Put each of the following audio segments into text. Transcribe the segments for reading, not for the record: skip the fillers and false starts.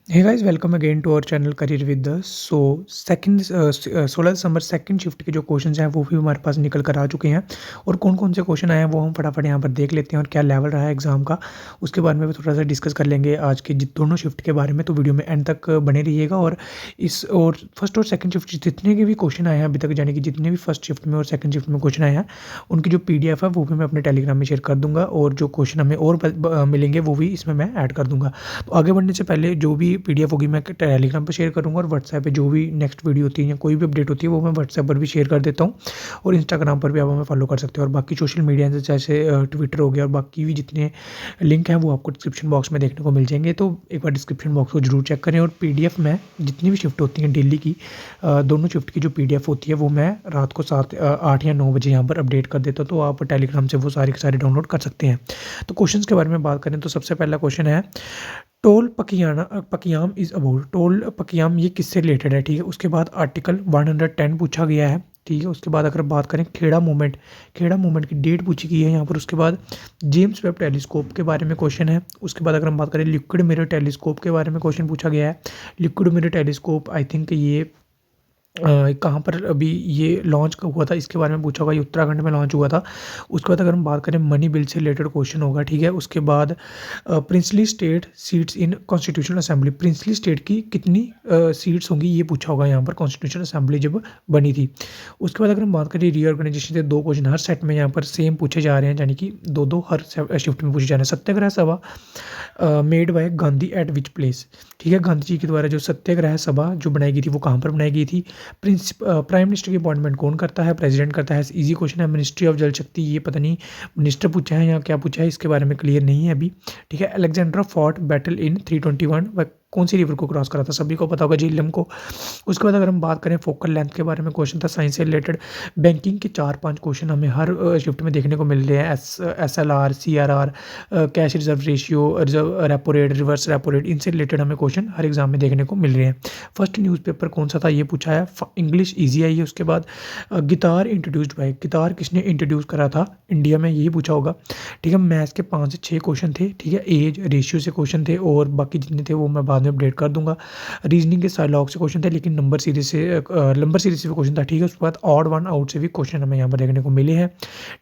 Hey guys welcome again to our channel career with the so second 16 दिसंबर second shift के जो questions हैं वो भी हमारे पास निकल कर आ चुके हैं और कौन कौन से क्वेश्चन आए हैं वो हम फटाफट यहाँ पर देख लेते हैं और क्या लेवल रहा है एग्जाम का उसके बारे में भी थोड़ा सा डिस्कस कर लेंगे आज के दोनों शिफ्ट के बारे में। तो वीडियो में एंड तक बने रहिएगा और फर्स्ट और सेकंड शिफ्ट जितने के भी क्वेश्चन आए हैं अभी तक, यानी कि जितने भी फर्स्ट शिफ्ट में और सेकंड शिफ्ट में क्वेश्चन आए हैं उनकी जो PDF है वो भी मैं अपने टेलीग्राम में शेयर कर दूंगा और जो क्वेश्चन हमें और मिलेंगे वो भी इसमें मैं ऐड कर दूंगा। तो आगे बढ़ने से पहले जो भी PDF होगी मैं टेलीग्राम पर शेयर करूँगा और व्हाट्सएप पे जो भी नेक्स्ट वीडियो होती है या कोई भी अपडेट होती है वो मैं व्हाट्सएप पर भी शेयर कर देता हूँ और इंस्टाग्राम पर भी आप हमें फॉलो कर सकते हो। और बाकी सोशल मीडिया जैसे ट्विटर हो गया और बाकी भी जितने लिंक हैं वो आपको डिस्क्रिप्शन बॉक्स में देखने को मिल जाएंगे। तो एक बार डिस्क्रिप्शन बॉक्स को जरूर चेक करें। और PDF में जितनी भी शिफ्ट होती हैं डेली की, दोनों शिफ्ट की जो PDF होती है वो मैं रात को 8 या 9 बजे यहाँ पर अपडेट कर देता हूँ, तो आप टेलीग्राम से वो सारे के सारे डाउनलोड कर सकते हैं। तो क्वेश्चंस के बारे में बात करें तो सबसे पहला क्वेश्चन है टोल पकियाम इज़ अबाउट। टोल पकियाम ये किससे रिलेटेड है, ठीक है। उसके बाद आर्टिकल 110 पूछा गया है, ठीक है। उसके बाद अगर बात करें खेड़ा मूवमेंट की डेट पूछी गई है यहाँ पर। उसके बाद जेम्स वेब टेलीस्कोप के बारे में क्वेश्चन है। उसके बाद अगर हम बात करें लिक्विड मिरर टेलीस्कोप के बारे में क्वेश्चन पूछा गया है। Liquid mirror telescope I think ये कहाँ पर अभी ये लॉन्च हुआ था इसके बारे में पूछा होगा, ये उत्तराखंड में लॉन्च हुआ था। उसके बाद अगर हम बात करें मनी बिल से रिलेटेड क्वेश्चन होगा, ठीक है। उसके बाद princely state seats in constitutional assembly, princely state की कितनी सीट्स होंगी ये पूछा होगा यहाँ पर कॉन्स्टिट्यूशनल असेंबली जब बनी थी। उसके बाद अगर हम बात करें रीऑर्गेनाइजेशन से, दो क्वेश्चन हर सेट में यहाँ पर सेम पूछे जा रहे हैं, यानी कि दो हर शिफ्ट में पूछे जा रहे हैं। सत्याग्रह सभा made by Gandhi eight which place, ठीक है। गांधी जी के द्वारा जो सत्याग्रह सभा जो बनाई गई थी वो कहाँ पर बनाई गई थी। प्राइम मिनिस्टर की अपॉइंटमेंट कौन करता है, प्रेसिडेंट करता है, इजी क्वेश्चन है। मिनिस्ट्री ऑफ जल शक्ति, ये पता नहीं मिनिस्टर पूछा है या क्या पूछा है, इसके बारे में क्लियर नहीं है अभी, ठीक है। अलेक्जेंड्रा फॉर्ट बैटल इन 321 वह कौन सी रिवर को क्रॉस करा था, सभी को पता होगा झेलम को। उसके बाद अगर हम बात करें फोकल लेंथ के बारे में क्वेश्चन था साइंस से रिलेटेड। बैंकिंग के 4-5 क्वेश्चन हमें हर शिफ्ट में देखने को मिल रहे हैं। SLR, CRR, cash reserve ratio, reserve repo rate, reverse repo rate, इनसे रिलेटेड हमें क्वेश्चन हर एग्जाम में देखने को मिल रहे हैं। फर्स्ट न्यूज़पेपर कौन सा था ये पूछा है, इंग्लिश ईजी आई है। उसके बाद गिटार इंट्रोड्यूस्ड बाय, गिटार किसने इंट्रोड्यूस करा था इंडिया में, यही पूछा होगा, ठीक है। मैथ्स के 5 से 6 क्वेश्चन थे, ठीक है। एज रेशियो से क्वेश्चन थे और बाकी जितने थे वो मैं बाद में अपडेट कर दूंगा। रीजनिंग के साइलॉग से क्वेश्चन थे लेकिन नंबर सीरीज से भी क्वेश्चन था, ठीक है। उसके बाद ऑड वन आउट से भी क्वेश्चन हमें यहाँ पर देखने को मिले हैं,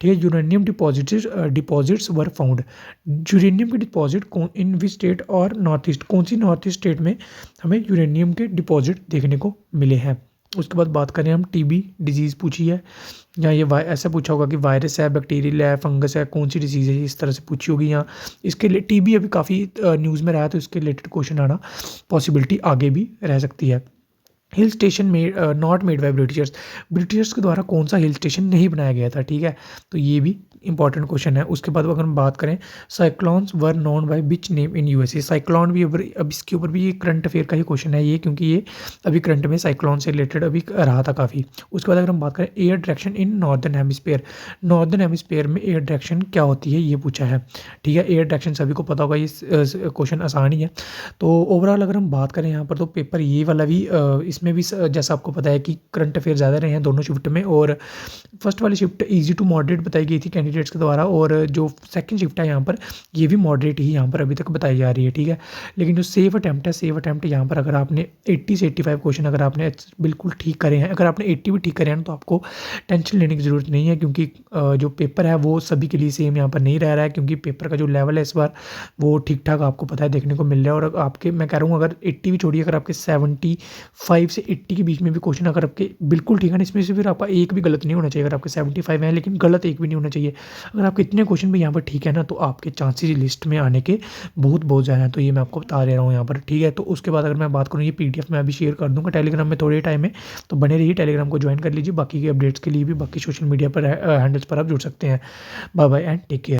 ठीक है। Uranium deposits were found, uranium के डिपॉजिट कौन इन विच स्टेट और नॉर्थ ईस्ट, कौन सी नॉर्थ ईस्ट स्टेट में हमें यूरेनियम के डिपॉजिट देखने को मिले हैं। उसके बाद बात करें हम TB डिजीज़ पूछी है या ये ऐसा पूछा होगा कि वायरस है, बैक्टीरियल है, फंगस है, कौन सी डिजीज़ है, इस तरह से पूछी होगी। यहाँ इसके लिए TB अभी काफ़ी न्यूज़ में रहा है तो इसके रिलेटेड क्वेश्चन आना पॉसिबिलिटी आगे भी रह सकती है। Hill station not made by Britishers के द्वारा कौन सा हिल स्टेशन नहीं बनाया गया था, ठीक है। तो ये भी इंपॉर्टेंट क्वेश्चन है। उसके बाद अगर हम बात करें cyclones were known by which name in USA, cyclone भी अब इसके ऊपर भी ये करंट अफेयर का ही क्वेश्चन है ये, क्योंकि ये अभी करंट में साइक्लोन से रिलेटेड अभी रहा था काफ़ी। उसके बाद अगर हम बात करें air direction in northern hemisphere, northern hemisphere में एयर डायरेक्शन क्या होती है ये पूछा है, ठीक है। एयर डायरेक्शन सभी को पता होगा, ये क्वेश्चन आसान ही है। तो ओवरऑल अगर हम बात करें यहाँ पर तो पेपर ये वाला भी इसमें भी जैसा आपको पता है कि करंट अफेयर ज़्यादा रहे हैं दोनों शिफ्ट में। और फर्स्ट वाली शिफ्ट इजी टू मॉडरेट बताई गई थी कैंडिडेट्स के द्वारा और जो सेकंड शिफ्ट है यहाँ पर ये भी मॉडरेट ही यहाँ पर अभी तक बताई जा रही है, ठीक है। लेकिन जो सेफ अटैम्प्ट यहाँ पर अगर आपने 80 से 85 क्वेश्चन अगर आपने बिल्कुल ठीक करे हैं, अगर आपने 80 भी ठीक करे हैं तो आपको टेंशन लेने की ज़रूरत नहीं है, क्योंकि जो पेपर है वो सभी के लिए सेम यहाँ पर नहीं रह रहा है, क्योंकि पेपर का जो लेवल है इस बार वो ठीक ठाक आपको पता है देखने को मिल रहा है। और आपके मैं कह रहा हूँ अगर 80 भी छोड़िए, अगर आपके 75 से 80 के बीच में भी क्वेश्चन अगर आपके बिल्कुल ठीक है ना, इसमें से फिर आपका एक भी गलत नहीं होना चाहिए। अगर आपके 75 है लेकिन गलत एक भी नहीं होना चाहिए, अगर आपके इतने क्वेश्चन भी यहाँ पर ठीक है ना तो आपके चांसेस लिस्ट में आने के बहुत ज़्यादा हैं। तो ये मैं आपको बता दे रहा हूँ यहाँ पर, ठीक है। तो उसके बाद अगर मैं बात करूँ ये PDF मैं अभी शेयर कर दूँगा टेलीग्राम में थोड़े टाइम में, तो बने रहिए, टेलीग्राम को ज्वाइन कर लीजिए। बाकी के अपडेट्स के लिए भी बाकी सोशल मीडिया पर हैंडल्स पर आप जुड़ सकते हैं। Bye bye and take care.